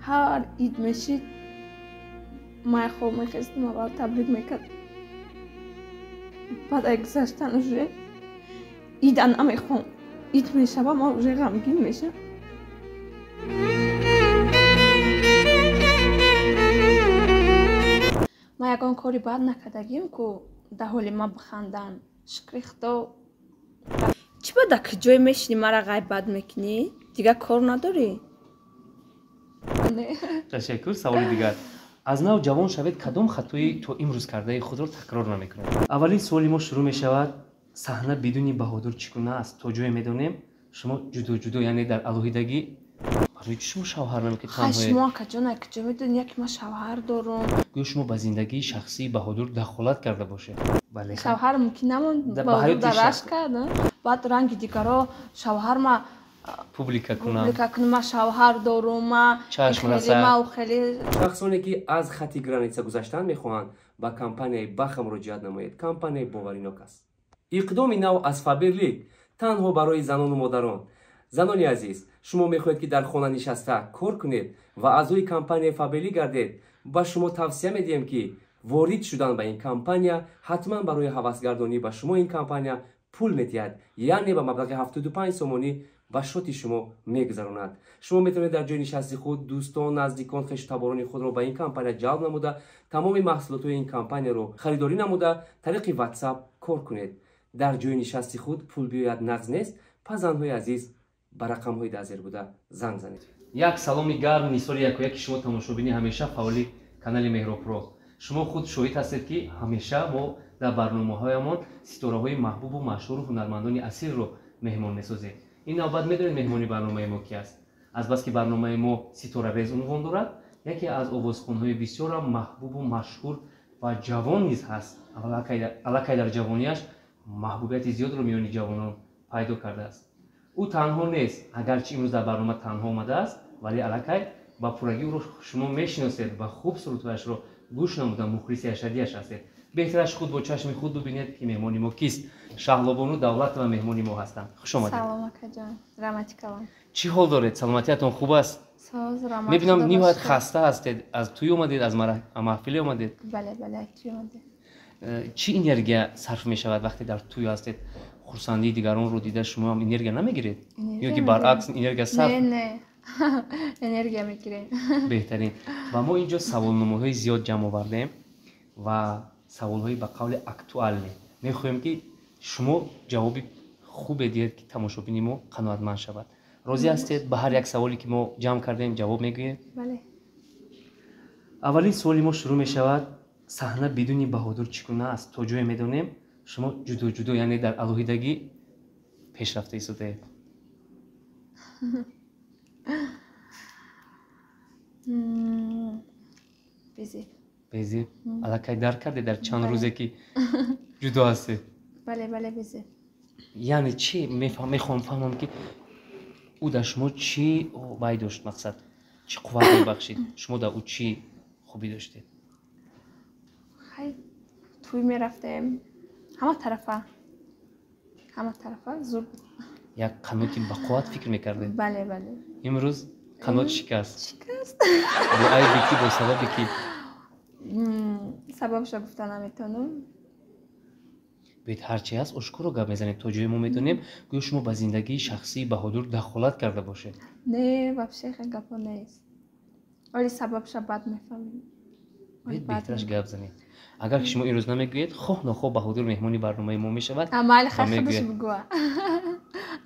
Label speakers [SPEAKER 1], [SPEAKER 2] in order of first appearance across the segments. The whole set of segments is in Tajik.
[SPEAKER 1] هر عید میشید مای خوب میخستم اول تبریک میکرد بعد اگه گذشتن уже عید نمیخوام عید میشه ما уже غمگین میشه ما یکان کاری بد نکردگیم که در حال ما بخندن شکر خدا چی بده که جای میشینی مرا غیبت میکنی دیگه کار نداری
[SPEAKER 2] تشکر. سوال دیگر از نو جوان شوید کدام خطایی تو امروز کرده خود را تکرار نمیکنید؟ اولین سوالی ما شروع میشود صحنه بدون بهادر چگونه است؟ تا جای میدونیم شما جدا یعنی در الوهیدگی برای شما شوهر نمیکنید تنهایی؟
[SPEAKER 1] شما کجا کجا میدونی که ما شوهر دارم
[SPEAKER 2] گویا شما به زندگی شخصی بهادر دخالت کرده باشه. بله
[SPEAKER 1] شوهر ممکن نمون بهادر درش کرده بعد رنگ دیگرها شوهر ما
[SPEAKER 2] پوبلیکا کنم
[SPEAKER 1] ما شوهر دارم ما خیلی
[SPEAKER 3] شخصانی که از خط گرانیتسا گذشتن میخواهند با کمپانی بخم مراجعت نمایید. کمپانی باوریناک است. اقدام نو از فابر لیگ تنها برای زنان و مادران. زنانی عزیز شما میخواهید که در خانه نشسته کار کنید و اعضای کمپانی فابر لیگ گردید با شما توصیه میدیم که وارد شدن به این کمپانی حتما برای هوسگردانی با شما این کمپانی پول میدهد یعنی با مبلغ 75 سومانی با شوتی شما میگذراند. شما میتونید در جای نشستی خود دوستان نزدیکان خویشتباران خود را به این کمپانی جلب نموده تمام محصولات این کمپانی رو خریداری نموده طریق واتساپ کار کنید. در جای نشستی خود پول بیاید نقد نیست. پس زنهای عزیز به رقم های دزیر بوده زنگ زنید. یک سلامی گرم نیسوری یکی شما تماشابینی همیشه فعالی کانال مهرپرو. شما خود شاهد هستید که همیشه ما در برنامه‌هایمان ستاره‌های محبوب و مشهور و هنرمندان اصیل رو مهمان می‌سازیم. این نوبت می‌دونید مهمانی برنامه ما کی است؟ از بس که برنامه ما ستاره ریز عنوان دارد یکی از آوازخوان‌های بسیار محبوب و مشهور و جوان نیز هست. الکی در جوانیش محبوبیت زیاد رو میان جوانان پیدا کرده است. او تنها نیست اگرچه امروز در برنامه تنها آمده است ولی الکی با پورگی او رو شما میشناسید و خوب سرودش رو گوش نموده مخلص اشدیش هستید. بهترش خود با چشم خود ببینید که مهمانی ما کیست. شهلابانو دولت و مهمانی ما هستند. خوش آمدید.
[SPEAKER 1] سلام اکا جان. رحمتی کلام.
[SPEAKER 2] چی حال دارید؟ سلامتیتون خوب است؟ میبینم نیمت خسته هستید. از توی اومدید از محفل اومدید؟
[SPEAKER 1] بله بله توی اومدید.
[SPEAKER 2] چی انرژی صرف می شود وقتی در توی هستید؟ خرسندی دیگران رو دیده شما هم انرژی نمیگیرید؟ یا که برعکس انرژی صرف؟
[SPEAKER 1] نه انرژی میگیریم.
[SPEAKER 2] بهترین. و ما اینجا سوالنامه‌های زیاد جمع آوردیم و سوال‌های به قول اکتوال می‌خوایم که شما جواب خوب بدید که تماشابین ما قناعتمند شود. راضی هستید به هر یک سوالی که ما جمع کردیم جواب میگویید؟
[SPEAKER 1] بله.
[SPEAKER 2] اولین سوالی ما شروع می‌شود صحنه بدون بهادر چگونه است؟ تا جای می‌دونیم شما جدا یعنی در الوهیدگی پیشرفته ایستادید. بیزی الکی درک کرده در چند روزه که جدا هستی؟
[SPEAKER 1] بله بیزی.
[SPEAKER 2] یعنی چی میخوام فهمم که او در شما چی باید داشت مقصد چی قوت بخشید شما در او چی خوبی داشتید؟
[SPEAKER 1] خیلی توی میرفتیم همه طرفه زور بود.
[SPEAKER 2] یک قناتی با قوت فکر میکرده؟
[SPEAKER 1] بله.
[SPEAKER 2] امروز قنات شکست. با ای بکی با سبب کی؟
[SPEAKER 1] سببش گفتن نمیتونم.
[SPEAKER 2] بیت هرچی هست اشکو رو گپ میزنید تا جای ما میتونیم گویا شما به زندگی شخصی بهادر دخالت کرده باشه.
[SPEAKER 1] نه واقعا خیلی گپا نیست ولی سببش بد میفهمیم.
[SPEAKER 2] بهترش گپ زنید. اگر که شما این روز نمیگویید خواه نخواه بهادر مهمانی برنامه ما میشود.
[SPEAKER 1] عمل خودش بگو.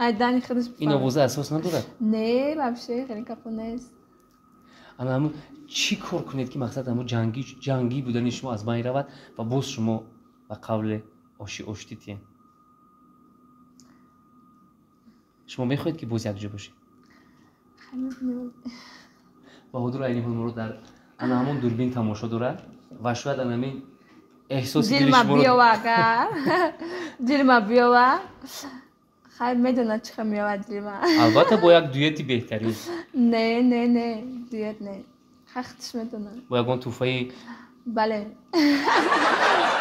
[SPEAKER 1] ایدانی خودش
[SPEAKER 2] این آوازه اساس نداره؟
[SPEAKER 1] نه واقعا خیلی گپا نیست.
[SPEAKER 2] اما همون چی کار کنید که مقصد همون جنگی بودن شما از بین رود و باز شما به قول آشتید؟ شما میخواهید که باز یک جا باشید؟ بهادر عینی ما رو در همون دوربین تماشا داره و شاید همین احساس دل شما
[SPEAKER 1] دل ما بیاوه خیلی میدونه چه میاد دل ما.
[SPEAKER 2] البته با یک دویتی بهترین.
[SPEAKER 1] نه دویت نه خودش میدونه.
[SPEAKER 2] با یکان توفایی؟
[SPEAKER 1] بله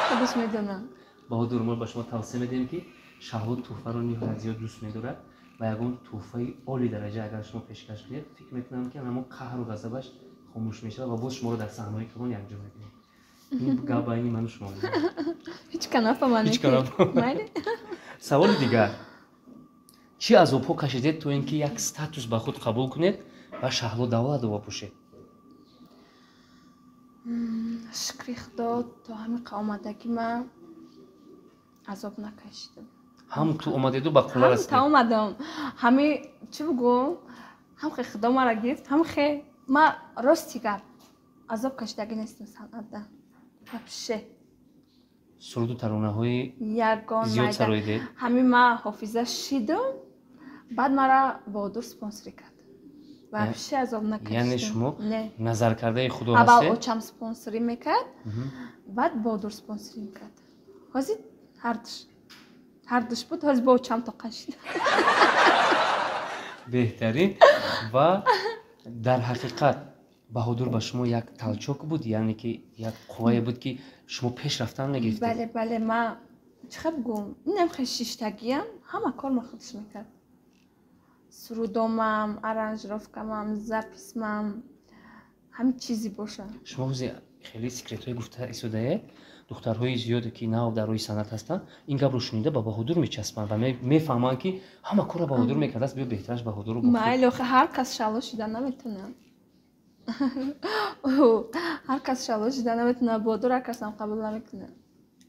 [SPEAKER 1] خودش میدونه.
[SPEAKER 2] بهادر ما با شما توصیه میدیم که شهود توفه رو نهایت زیاد دوست می‌دارد ва ягон тӯҳфаи оли дараҷа агар шумо пешкаш кунед, фикр мекунам ки ҳамон қаҳру ғазабаш хомӯш мешавад ва боз шуморо дар саҳнаҳои калон якҷо мекунед. ин гап байни ману шумо.
[SPEAKER 1] ҳеҷ канафаман.
[SPEAKER 2] Ҳеҷ канафам.
[SPEAKER 1] Майли.
[SPEAKER 2] Саволи дигар. чӣ азобҳо кашидед то ин ки як статус ба худ қабул кунед ва шаҳлу давлату вопӯшед?
[SPEAKER 1] Шукри Худо, то ҳамин қавмадагӣ ман азоб накашидам.
[SPEAKER 2] ҳам ту омадеду ба қулла расидед?
[SPEAKER 1] Ҳам та омадам. Ҳами чӣ бигӯм? ҳам хе Худо маро гирифт, ҳам хе ман рости гап азоб кашидагӣ нестам санъатда. Вобше.
[SPEAKER 2] суруду таронаҳои
[SPEAKER 1] Ягон
[SPEAKER 2] зиёд
[SPEAKER 1] майда.
[SPEAKER 2] сароидед?
[SPEAKER 1] Ҳами ман ҳофиза шидам, баъд мара Баҳодур спонсорӣ кард. Вобше азоб накашидам.
[SPEAKER 2] яъне шумо
[SPEAKER 1] Не.
[SPEAKER 2] назаркардаи худо
[SPEAKER 1] Аввал
[SPEAKER 2] ҳастед?
[SPEAKER 1] очам спонсорӣ мекард, баъд Баҳодур спонсорӣ мекард. Ҳозир ҳардуш буд, ҳозир бо очам то кашидам.
[SPEAKER 2] беҳтарин. ва дар ҳақиқат Баҳодур ба шумо як талчок буд, яъне ки як қуввае буд ки шумо пешрафтан мегирифтед?
[SPEAKER 1] Бале, бале, ман чихар бигӯм, инам хеле шиштагиам, ҳама кор ман худаш мекард. Сурудомам, аранжировкамам, записмам, ҳамин чизи боша.
[SPEAKER 2] шумо ҳозир хеле секретҳое гуфта истодаед, духтарҳои зиёде ки нав дар роҳи санъат ҳастанд, ин гапро шунида ба Баҳодур мечаспанд ва мефаҳманд ки ҳама корро Баҳодур мекардааст, биё беҳтараш Баҳодурро бо худ.
[SPEAKER 1] Майли, охе ҳар кас шало шида наметавонад. ҳар кас шало шида наметавонад, Баҳодур ҳар касам қабул намекунад.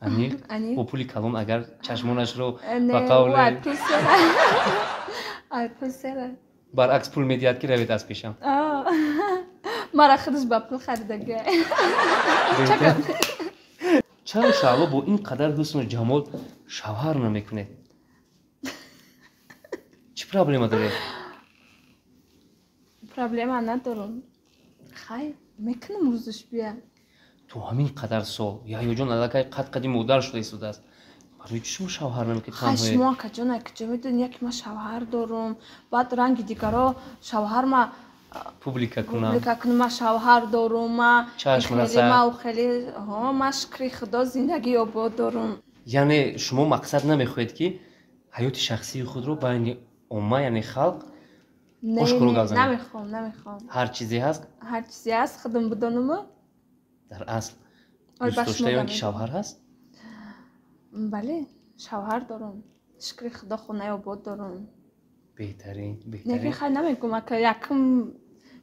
[SPEAKER 2] Амир
[SPEAKER 1] Амир.
[SPEAKER 2] бо пули калон агар чашмонашро
[SPEAKER 1] Не,
[SPEAKER 2] ба қавле
[SPEAKER 1] ой, пулсера. Ай, пулсера.
[SPEAKER 2] баръакс пул медиҳад ки равед аз пешам.
[SPEAKER 1] Мара худаш ба пул харидагӣ.
[SPEAKER 2] чаро шаъло бо ин қадар ҳусну ҷамол шавҳар намекунед? чӣ проблема доред?
[SPEAKER 1] Проблема надорам. Хай, мекунам рӯзаш бия.
[SPEAKER 2] ту ҳамин қадар сол яҳёҷон аллакай қад-қади модар шуда истодааст. барои чӣ шумо шавҳар намекунед?
[SPEAKER 1] Хай, шумо акаҷон акаҷо медонед ки ман шавҳар дорам, баъд ранги дигаро шавҳар ма
[SPEAKER 2] публика кунам.
[SPEAKER 1] ман шавҳар дорам, ман
[SPEAKER 2] Чашм
[SPEAKER 1] хеле
[SPEAKER 2] расад.
[SPEAKER 1] ман хеле ман шукри Худо зиндагӣ обод дорам.
[SPEAKER 2] яъне шумо мақсад намехоҳед ки ҳаёти шахсии худро байни омма, яъне халқ ошкоро гап занед?
[SPEAKER 1] намехоҳам.
[SPEAKER 2] ҳар чизе ҳаст
[SPEAKER 1] ҳар чизе ҳаст, худам бидонам.
[SPEAKER 2] дар асл
[SPEAKER 1] Ой, ба
[SPEAKER 2] дӯст
[SPEAKER 1] шумо
[SPEAKER 2] доштаён ки
[SPEAKER 1] намегӯям.
[SPEAKER 2] шавҳар ҳаст?
[SPEAKER 1] Бале, шавҳар дорам. Шукри Худо хонаи обод дорам.
[SPEAKER 2] беҳтарин,
[SPEAKER 1] Неки
[SPEAKER 2] беҳтарин.
[SPEAKER 1] хай намегӯям, ака якм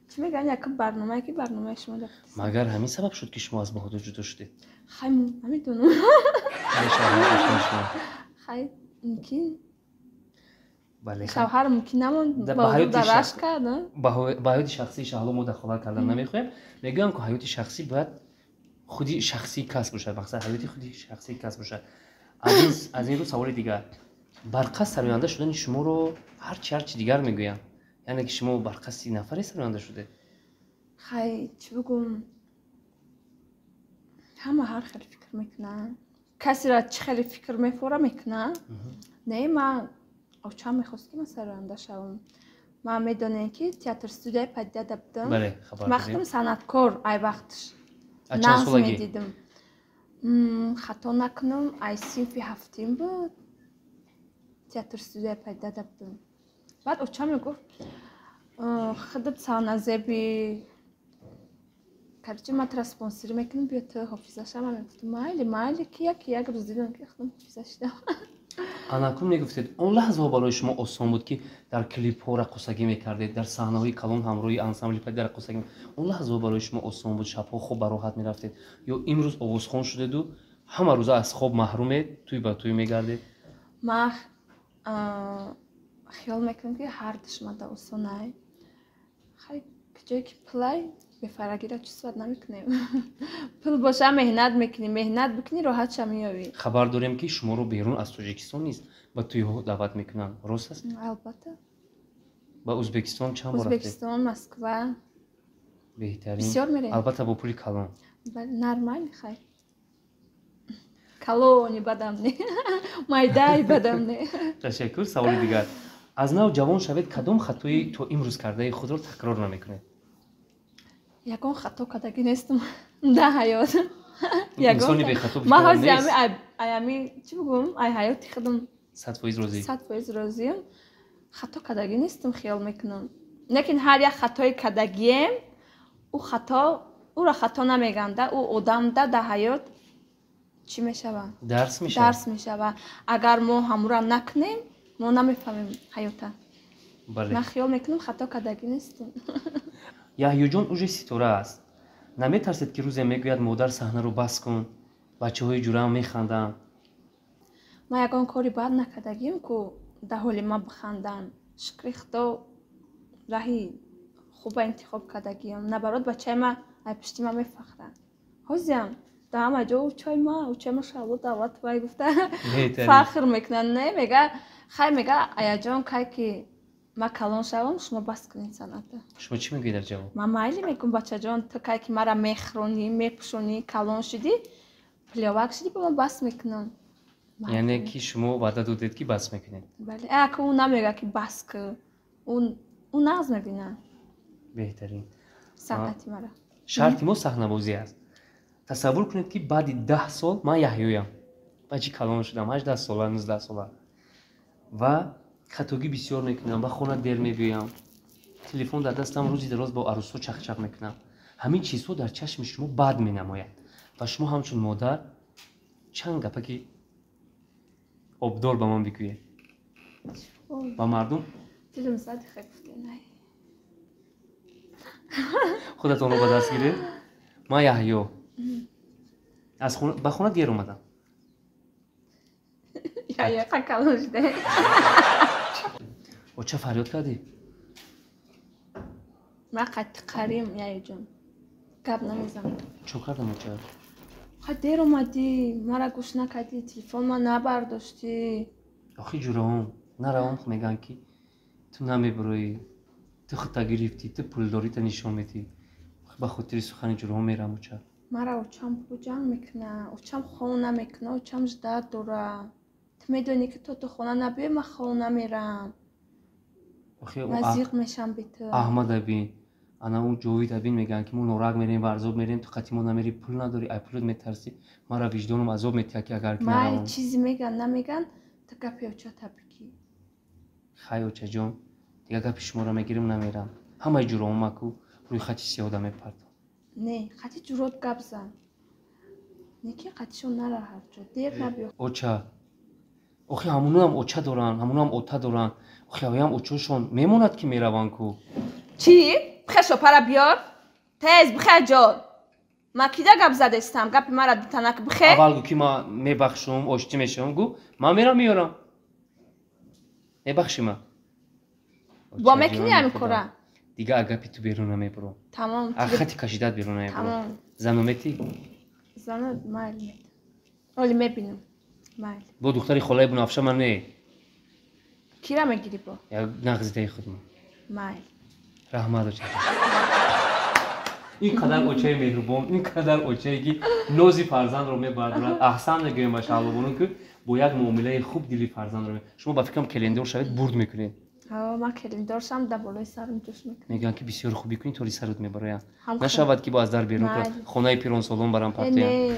[SPEAKER 1] чӣ мегӯям, якм барномае ки барномаи шумо дафтаст.
[SPEAKER 2] магар ҳамин сабаб шуд ки шумо аз Баҳодур ҷудо шудед?
[SPEAKER 1] Хай намедонам.
[SPEAKER 2] Яъне шавҳар доштани шумо.
[SPEAKER 1] Хай мумкин
[SPEAKER 2] бале,
[SPEAKER 1] шавҳар мумкин намонд
[SPEAKER 2] ба
[SPEAKER 1] ба
[SPEAKER 2] ҳаёти
[SPEAKER 1] дараш
[SPEAKER 2] шахс-
[SPEAKER 1] кард.
[SPEAKER 2] ба ҳаёти шахсии шаҳло мо дахолат кардан намехоҳем. мегӯям ки ҳаёти шахсӣ бояд худи шахсӣ кас бошад, мақсад ҳаёти худи шахсӣ кас бошад. аз ин рӯ саволи дигар, барқасд сароянда шудани шуморо ҳарчи дигар мегӯям, яъне ки шумо барқасди нафаре сароянда шудед?
[SPEAKER 1] Хай чӣ бигӯм, ҳама ҳар хеле фикр мекунанд. Касеро чӣ хеле фикр мефора мекунад. Не, ман очам мехост ки ман сароянда шавам. ман медонем ки театр студияи падида будам.
[SPEAKER 2] бале, хабар
[SPEAKER 1] вақтам
[SPEAKER 2] дорем.
[SPEAKER 1] санъаткор ай вақташ
[SPEAKER 2] аз чанд
[SPEAKER 1] назм
[SPEAKER 2] солагӣ?
[SPEAKER 1] медидам. хато накунам ай синфи ҳафтум буд, театр студияи падида будам. баъд очам мегуфт худат савназеби карчи ман тра спонсорӣ мекунам, биё ту ҳофиза шав. ман мегуфтам майли ки як рӯз дидам ки худам ҳофиза шудам.
[SPEAKER 2] анакун мегуфтед он лаҳзаҳо барои шумо осон буд ки дар клипҳо рақосагӣ мекардед, дар саҳнаҳои калон ҳамроҳи ансамбли падида рақосагӣ он лаҳзаҳо барои шумо осон буд? шабҳо хоб ба роҳат мерафтед ё имрӯз овозхон шудеду ҳама рӯза аз хоб маҳрумед, тӯй ба тӯй мегардед?
[SPEAKER 1] ман хиёл мекунам ки ҳар душманда осон ай. хай ҷое ки пулай бефарагиро чусват намекунем. пул боша меҳнат мекунӣ, меҳнат бикунӣ, роҳатша меёвӣ.
[SPEAKER 2] хабар дорем ки шуморо берун аз тоҷикистон низ ба тӯйҳо даъват мекунанд, рост аст?
[SPEAKER 1] албатта.
[SPEAKER 2] ба ӯзбекистон чанд бор рафтед?
[SPEAKER 1] ӯзбекистон, москва
[SPEAKER 2] беҳтарин.
[SPEAKER 1] бисёр мерем.
[SPEAKER 2] албатта бо пули калон.
[SPEAKER 1] нормали. хай калони бадам не, майдаи бадам не.
[SPEAKER 2] ташаккур. саволи дигар, аз нав ҷавон шавед, кадом хатои то имрӯз кардаи худро такрор намекунед?
[SPEAKER 1] ягон хато кардагӣ нестам дар ҳаёт.
[SPEAKER 2] инсони бехато
[SPEAKER 1] ман
[SPEAKER 2] бишкарон
[SPEAKER 1] ҳозир
[SPEAKER 2] нест?
[SPEAKER 1] ами чӣ бигӯм, ай ҳаёти худам
[SPEAKER 2] 100% розӣ?
[SPEAKER 1] 100% розиям. хато кардагӣ нестам хиёл мекунам. Лекин ҳар як хатои кардагием, уро хато намеганда, ӯ одамда дар ҳаёт чӣ мешавад? Дарс мешавад. Агар мо ҳамура накунем, мо намефаҳмем ҳаёта. Ман хиёл мекунам хато кардагӣ нестам.
[SPEAKER 2] Яҳьёҷон уже ситора аст. Наметарсед ки рӯзе мегӯяд модар саҳнаро бас кун, бачаҳои ҷураам механданд.
[SPEAKER 1] Ман ягон кори бад накардагим, ку дар ҳоли ман биханданд. Шукри Худо раҳи хуба интихоб кардагиам. Наоборот, бачаи ман аз пишти ман мефахранд. Ҳозиам дар ҳама ҷо учои ма шалло давлат вай гуфта фахр мекунанд. Не мега хай мега аяҷон кай ки ман калон шавам, шумо бас кунед санъата.
[SPEAKER 2] Шумо чӣ мегӯед дар ҷавоб?
[SPEAKER 1] Ман майли мекунам бачаҷон, ту кай ки мара мехӯронӣ, мепӯшонӣ, калон шудӣ, пилёвак шудӣ, ба ман бас мекунам.
[SPEAKER 2] Яъне ки шумо ваъда додед ки бас мекунед.
[SPEAKER 1] Бале, ака ӯ намегӯяд ки бас кун. ӯ нағз мебинад.
[SPEAKER 2] Беҳтарин.
[SPEAKER 1] Санъати мара.
[SPEAKER 2] Шарти мо саҳнабозӣ аст. Тасаввур кунед ки баъди 10 сол ман Яҳьёям. Бачи калон шудам, 18 сола, 19 сола. Ва хатогӣ бисёр мекунам, ба хона дер мебиёям. Телефон дар дастам рӯзи дароз бо арӯсҳо чақчақ мекунам. Ҳамин чизҳо дар чашми шумо бад менамояд. Ва шумо ҳамчун модар чанд гапа ки обдор ба ман бигӯед. Ба мардум
[SPEAKER 1] дилам зади хай гуфтед.
[SPEAKER 2] худатонро ба даст гиред. Ман Яҳьё ба хона дер омадам.
[SPEAKER 1] Яқа калон шуде.
[SPEAKER 2] оча фарёд кардӣ?
[SPEAKER 1] Ман қадди қарим яҷон. Гап намезанам.
[SPEAKER 2] чӣ кардам оча?
[SPEAKER 1] Хай дер омадӣ, мара гӯш накардӣ, телефон ман набардоштӣ.
[SPEAKER 2] охи ҷураҳом наравам мегӯянд ки ту намебироӣ, ту худта гирифтӣ, ту пулдорита нишон медиҳӣ. ба хотири сухани ҷураҳом мерам оча.
[SPEAKER 1] Мара очам ҷанг мекуна, очам хона мекуна, очам ждар дора. Ту медонӣ ки то хона набиёй, ман хона мерам. Назиқ мешам бе ту.
[SPEAKER 2] Аҳмада бин, ана ӯ Ҷовида бин мегӯянд ки мо нораг мерем, варзоб мерем, ту қатъи мо намерӣ, пул надорӣ, ай пулут метарсӣ. Мара виҷдонам азоб метиҳад ки агар ки
[SPEAKER 1] май чизе меган намеган, ту гапи очата бигӣ.
[SPEAKER 2] хай очаҷон, дигар гапи шуморо мегирам намерам. ҳамаи ҷураҳома ку рӯи хати сиёда мепартам.
[SPEAKER 1] Не, хати ҷурот гап зан. Не ки қатишон нара ҳар ҷо, дер набиё.
[SPEAKER 2] оча охи ҳамунам оча доранд, ҳамунам ота доранд. охи авоям очашон мемонад ки мераванд ку.
[SPEAKER 1] Чӣ? Бихе шопара биёр. Тез бихе ҷон. Ман кида гап задестам, гапи мара дитанак бихе.
[SPEAKER 2] аввал гӯ ки ман мебахшум, оштӣ мешавам, гӯ ман мерам меёрам. мебахшӣ ман.
[SPEAKER 1] Бо мекунӣ ҳамин кора.
[SPEAKER 2] дигар аз гапи ту берун намебурам.
[SPEAKER 1] Тамом.
[SPEAKER 2] аз хати кашидат берун намебурам.
[SPEAKER 1] Тамом.
[SPEAKER 2] зану метӣ?
[SPEAKER 1] Зану майл метам. оли мебинам. Майл.
[SPEAKER 2] бо духтари холаи бунафша ман не.
[SPEAKER 1] Кира мегирӣ бо?
[SPEAKER 2] як нағзидаи худ ман.
[SPEAKER 1] Майл.
[SPEAKER 2] раҳмат оча. ин қадар очаи меҳрубон, ин қадар очае ки нози фарзандро мебардорад. аҳсан мегӯям ба шаҳлобонон ки бо як муомилаи хуб дили фарзандро шумо ба фикрам келендор шавед бурд мекунед.
[SPEAKER 1] ман келендор шам дар болои сарам ҷӯш мекунам.
[SPEAKER 2] мегӯянд ки бисёр хубӣ кунӣ тори сарут мебароянд. нашавад ки бо аз дар берун кунад, хонаи пиронсолон барам партоям.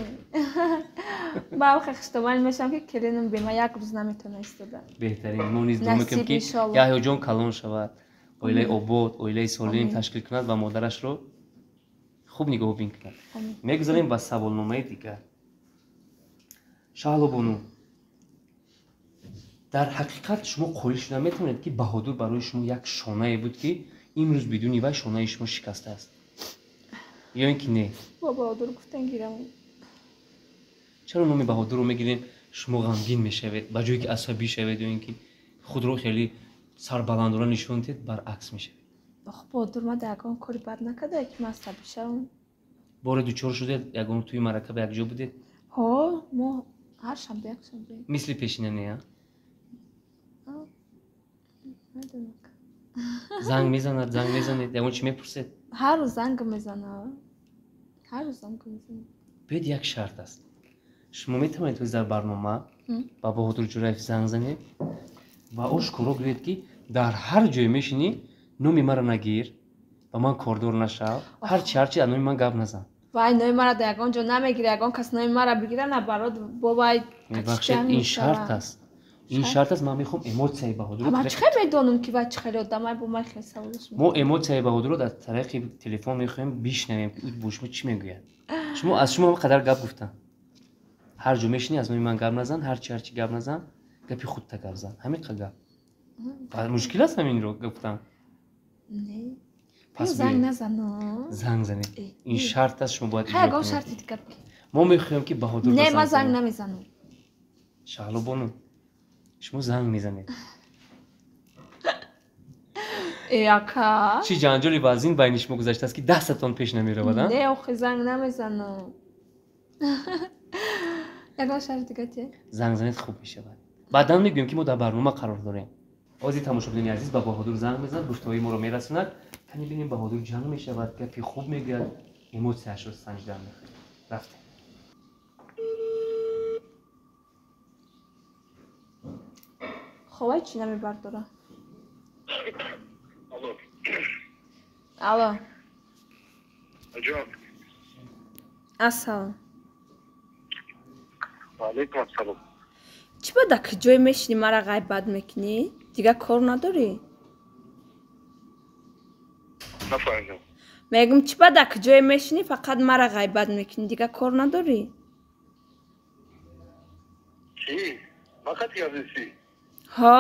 [SPEAKER 1] ба охи хиштомал мешам ки келинам бема як рӯз наметавона истода.
[SPEAKER 2] беҳтарин мо низ дуо мекунем ки яҳьёҷон калон шавад, оилаи обод, оилаи солим ташкил кунад ва модарашро хуб нигоҳубин кунад. мегузарем ба саволномаи дигар. шаҳлобону, дар ҳақиқат шумо қоил шуда метавонед ки Баҳодур барои шумо як шонае буд ки имрӯз бидуни вай шонаи шумо шикастааст? ё ин ки не?
[SPEAKER 1] бо Баҳодур гуфтан гирам.
[SPEAKER 2] чаро номи Баҳодурро мегирем шумо ғамгин мешавед, ба ҷое ки асабӣ шавед ё ин ки худро хеле сарбаландона нишон диҳед, баръакс мешавед?
[SPEAKER 1] охи Баҳодур ман дар ягон кори бад накарда ки ман асабӣ шавам.
[SPEAKER 2] боре дучор шудед, ягон тӯи маракаба якҷо будед?
[SPEAKER 1] ҳо, мо ҳар шанбе якшанбе.
[SPEAKER 2] мисли пешина неа? занг мезанад, занг мезанед, ягон чӣ мепурсед?
[SPEAKER 1] ҳар рӯз занг мезанад. ҳар рӯз занг мезанад.
[SPEAKER 2] бояд як шарт аст. шумо метавонед ҳозир дар барнома ба Баҳодур Ҷураев занг занед ва ошкоро гӯед ки дар ҳар ҷое мешинӣ номи мара нагир, ба ман кордор нашав, ҳарчи аз номи ман гап назан.
[SPEAKER 1] вай номи мара дар ягон ҷо намегира, ягон кас номи мара бигира на барод бо вай
[SPEAKER 2] мебахшед, ин шарт аст. ин шарт аст ман мехоҳам эмоцияи баҳодурро
[SPEAKER 1] ман чӣ медонам ки вай чӣ хеле одамай бо ман хеле саволаш
[SPEAKER 2] мо эмоцияи баҳодурро дар тариқи телефон мехоҳем бишнавем ки бо шумо чӣ мегӯяд. Шумо аз шумо қадар гап гуфтам. Ҳар ҷо мешинӣ аз номи ман гап назан, ҳарчи гап назан, гапи худта гап зан. Ҳамин қадar гап. Мушкил аст ҳаминро гуфтам.
[SPEAKER 1] не
[SPEAKER 2] Пас
[SPEAKER 1] занг назано.
[SPEAKER 2] занг занед. Ин шарт аст шумо бояд
[SPEAKER 1] ҳай гов шарти дигар бигӣ.
[SPEAKER 2] мо мехоҳем ки баҳодур
[SPEAKER 1] не ман занг намезанам.
[SPEAKER 2] шаҳлобону шумо занг мезанед.
[SPEAKER 1] яка
[SPEAKER 2] чӣ ҷанҷоли вазин байни шумо гузаштааст ки 10 сатон пеш намеравад?
[SPEAKER 1] не охи занг намезанам. ягон шарти дигар чи?
[SPEAKER 2] занг занед хуб мешавад. баъдан мегӯем ки мо дар барнома қарор дорем. оззи тамошобинони азиз ба баҳодур занг мезанад, гуфтаҳои моро мерасонад. кани бинем баҳодур ҷамъ мешавад, гапи хуб мегӯяд, эмоцияашро санҷида мехоҳад. рафтем.
[SPEAKER 1] ховай чӣ намебардора?
[SPEAKER 4] Алло.
[SPEAKER 1] алло
[SPEAKER 4] Ҷон.
[SPEAKER 1] ассалом.
[SPEAKER 4] Алейкум ассалом.
[SPEAKER 1] чӣ бада ки ҷой мешинӣ мара ғайбат мекунӣ? дигар кор надорӣ?
[SPEAKER 4] Нафаҳмидам.
[SPEAKER 1] мегум чӣ бада ки ҷой мешинӣ фақат мара ғайбат мекунӣ, дигар кор надорӣ?
[SPEAKER 4] Чӣ? Вақт язисӣ?
[SPEAKER 1] ҳо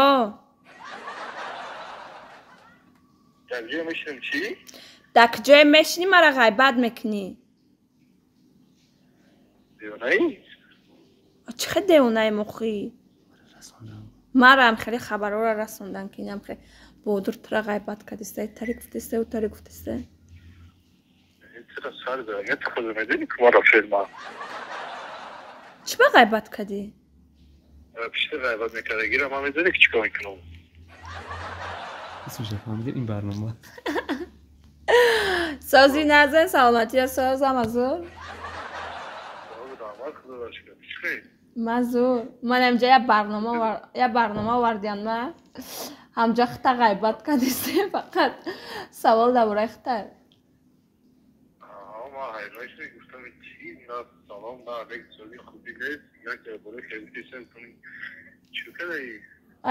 [SPEAKER 4] Дар ҷоя мешинам чӣ?
[SPEAKER 1] дар ки ҷое мешинӣ мара ғайбат мекунӣ.
[SPEAKER 4] Девонаӣ?
[SPEAKER 1] чӣ хел девонаи мохӣ? марам хеле хабарҳоро расондан ки инам хеле баҳодур тара ғайбат кардиста, тари гуфтиста, тари гуфтиста.
[SPEAKER 4] Чиро сар дорам. Я то худо медонӣ ки маро филма.
[SPEAKER 1] чӣ ба ғайбат кардӣ?
[SPEAKER 4] Пишта ғайбат мекарда гира ман медонӣ ки чӣ кор мекунам.
[SPEAKER 2] слушай, фаҳмидем ин барнома.
[SPEAKER 1] сози назан саломатия созам азур. мазур ман амҷа я барнома овардиам ма ҳамҷа хита ғайбат кардиста фақат савол дар бораи хита.
[SPEAKER 4] Ман ҳайрон шудам гуфтам чӣ на салом на алек сози хубӣ нест. Як ҷо бораи хеле писем кунӣ. Чӣ кадаи?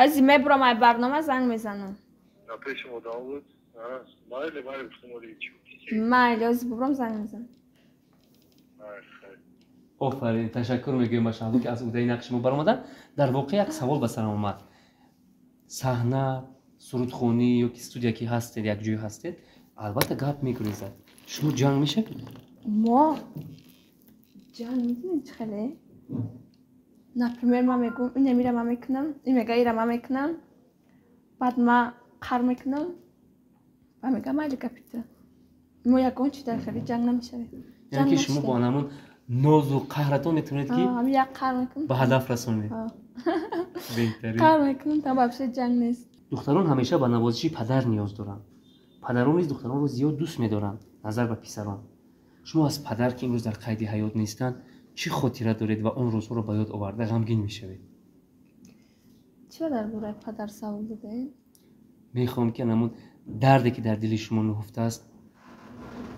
[SPEAKER 1] ази мебурам ай барнома занг мезанам.
[SPEAKER 4] На пеши одам буд. Майли гуфтам оли чӣ.
[SPEAKER 1] майли ози бубурам занг мезанам.
[SPEAKER 2] офарин, ташаккур мегӯям ба шаҳло ки аз уҳдаи нақши мо баромадан. дар воқеъ як савол ба сарам омад. саҳна, сурудхонӣ ёки студия ки ҳастед, як ҷой ҳастед, албатта гап мегурезад. шумо ҷанг мешавед?
[SPEAKER 1] мо ҷанг медонед чӣ хеле? например ман мегӯям ине мира ман мекунам, ин мега ира ман мекунам, баъд ман қар мекунам, ба мега майли гапита. мо ягон чи дар хеле ҷанг намешавем.
[SPEAKER 2] яъне ки шумо бо анамун нозу қаҳратон метавонед ки
[SPEAKER 1] ҳамин як қар мекунам.
[SPEAKER 2] ба ҳадаф расонед. беҳтарин.
[SPEAKER 1] қар мекунам та вообще ҷанг нест.
[SPEAKER 2] духтарон ҳамеша ба навозиши падар ниёз доранд. падарон низ духтаронро зиёд дӯст медоранд назар ба писарон. шумо аз падар ки имрӯз дар қайди ҳаёт нестанд чӣ хотира доред ва он рӯзҳоро ба ёд оварда ғамгин мешавед?
[SPEAKER 1] чиро дар бораи падар савол додем?
[SPEAKER 2] мехоҳам ки анамун дарде ки дар дили шумо нуҳуфтааст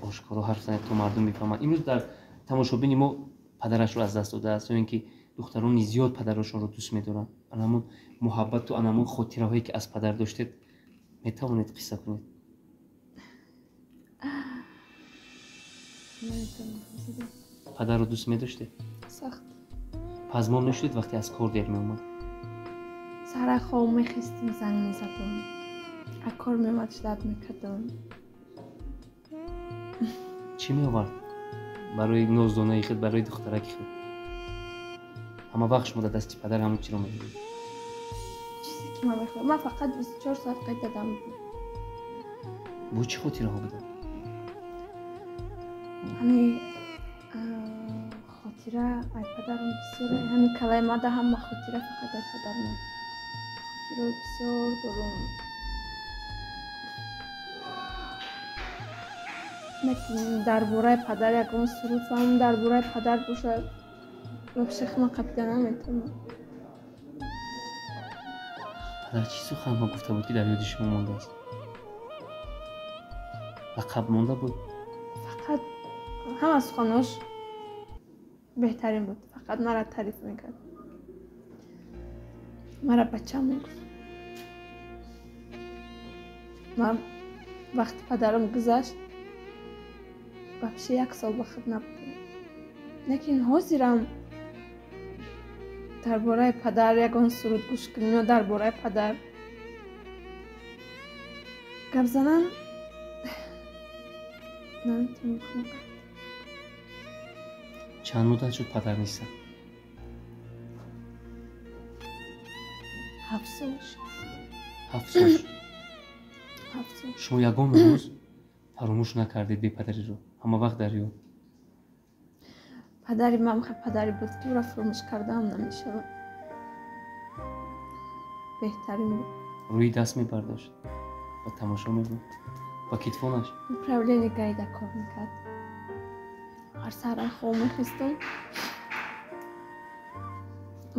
[SPEAKER 2] ошкоро ҳарф занед то мардум бифаҳманд. имрӯз дар тамошобини мо падарашро аз даст додааст ё ин ки духтарони зиёд падарошонро дӯст медоранд. анамун муҳаббату анамун хотираҳое ки аз падар доштед метавонед қисса кунед? падарро дӯст медоштед?
[SPEAKER 1] сахт.
[SPEAKER 2] пас мо мешудед вақте аз кор дер меомад?
[SPEAKER 1] сараи хом мехистим занг мезадам. аз кор меомад шидат мекардам.
[SPEAKER 2] чӣ меовард барои ноздонаи худ, барои духтараки худ? ҳама вақт шумо дар дасти падар ҳамон чиро мебудед?
[SPEAKER 1] чизе ки ман мехоҳам ман фақат 24 соат қайд дадам.
[SPEAKER 2] бо чӣ хотираҳо буданд?
[SPEAKER 1] ҳамин хотира ай падарам бисёр ҳамин калаи мада ҳама хотира фақат ай падарам хотираи бисёр дорам. дар бораи падар ягон суруфам дар бораи падар бошад вообще ман қабида наметавонам.
[SPEAKER 2] падар чӣ суханҳо гуфта буд ки дар ёди шумо мондааст? лақаб монда буд?
[SPEAKER 1] фақат ҳама суханош беҳтарин буд. фақат мара таъриф мекард. мара бачам мегуфт. ман вақти падарам гузашт вообще 1 сол ба худ набудам. лекин ҳозирам дар бораи падар ягон суруд гӯш кунем ё дар бораи падар гап занам наметавонам кунам.
[SPEAKER 2] чанд муддат шуд падар нестад?
[SPEAKER 1] 7 сол шуд.
[SPEAKER 2] 7 сол шуд.
[SPEAKER 1] 7 сол.
[SPEAKER 2] шумо ягон рӯз фаромӯш накардед бепадариро? ҳама вақт дар ёд?
[SPEAKER 1] падари ман падаре буд ки ӯро фаромӯш кардаам намешавад. беҳтарин буд.
[SPEAKER 2] рӯи даст мебардошт ва тамошо мекард ба китфонаш.
[SPEAKER 1] управление гайда кор мекард. ҳар саҳар хоб мехистум.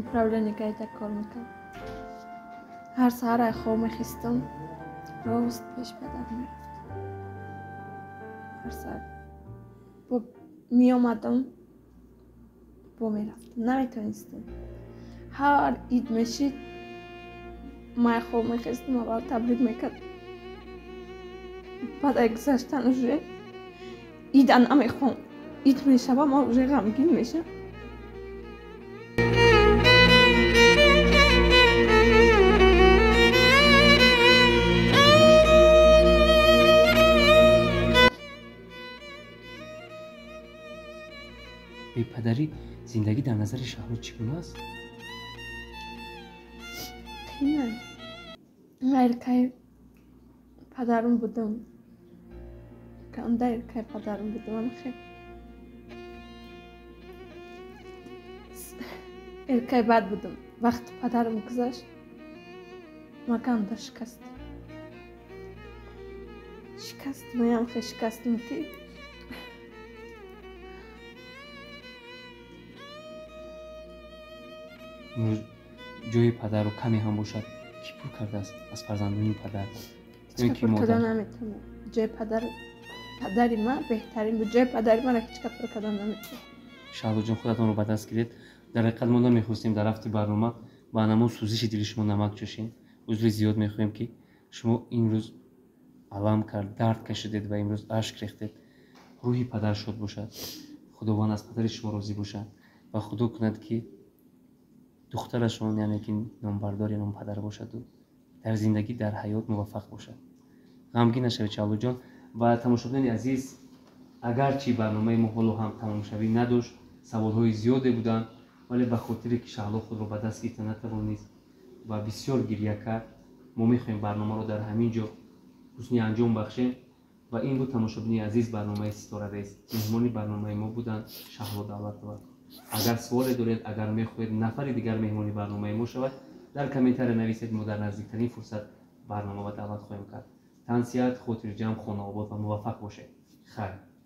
[SPEAKER 1] управление гайда кор мекард. ҳар саҳар хоб мехистум. рост пеш падар мерафт. ҳар саҳар бо меомадам бо мерафтам. наметавонистам. ҳар ид мешид ман хоб мехистум. аввал таблиғ мекард. баъд аз гузаштан уже ида намехоҳам. ид мешава ман уже ғамгин мешавам.
[SPEAKER 2] бепадарӣ зиндагӣ дар назари шаҳру чӣ гуна аст?
[SPEAKER 1] қиён. ман эркаи падарам будам. канда эркаи падарам будам. ман хеле эркаи бад будам. вақти падарам гузашт ман канда шикастам. маям хеле шикастам ки
[SPEAKER 2] имрӯз ҷои падару каме ҳам бошад ки пур кардааст аз фарзандони падар?
[SPEAKER 1] пур карда наметавонам. ҷои падари ман беҳтарин буд. ҷои падари манро ҳеҷ кас пур карда наметавонад.
[SPEAKER 2] шаҳрзодҷон худатонро ба даст гиред. дар ҳақиқат мо намехостем дар рафти барнома ба намуд сӯзиши дили шумо намак ҷӯшем. узри зиёд мехоҳем ки шумо имрӯз алам кард, дард кашидед ва имрӯз ашк рехтед. рӯҳи падар шод бошад. худованд аз падари шумо розӣ бошад ва худо кунад ки духтарашон яъне ки номбардори номпадар бошаду дар зиндагӣ дар ҳаёт муваффақ бошад. ғамгин нашавед чавлуҷон. ва тамошобинони азиз, агарчи барномаи мо ҳоло ҳам тамомшавӣ надошт, саволҳои зиёде буданд, вале ба хотире ки шаҳло худро ба даст гирифта натавонист ва бисёр гирья кард, мо мехоҳем барномаро дар ҳамин ҷо ҳусни анҷом бахшем. ва ин буд тамошобини азиз барномаи Ситорарест. меҳмони барномаи мо буданд Шаҳло Давлатова. агар суоле доред, агар мехоҳед нафари дигар меҳмони барномаи мо шавад, дар комментария нависед. мо дар наздиктарин фурсат барномаро даъват хоҳем кард. тан сиҳат, хотирҷамъ, хонаобод ва муваффақ бошед. хайр.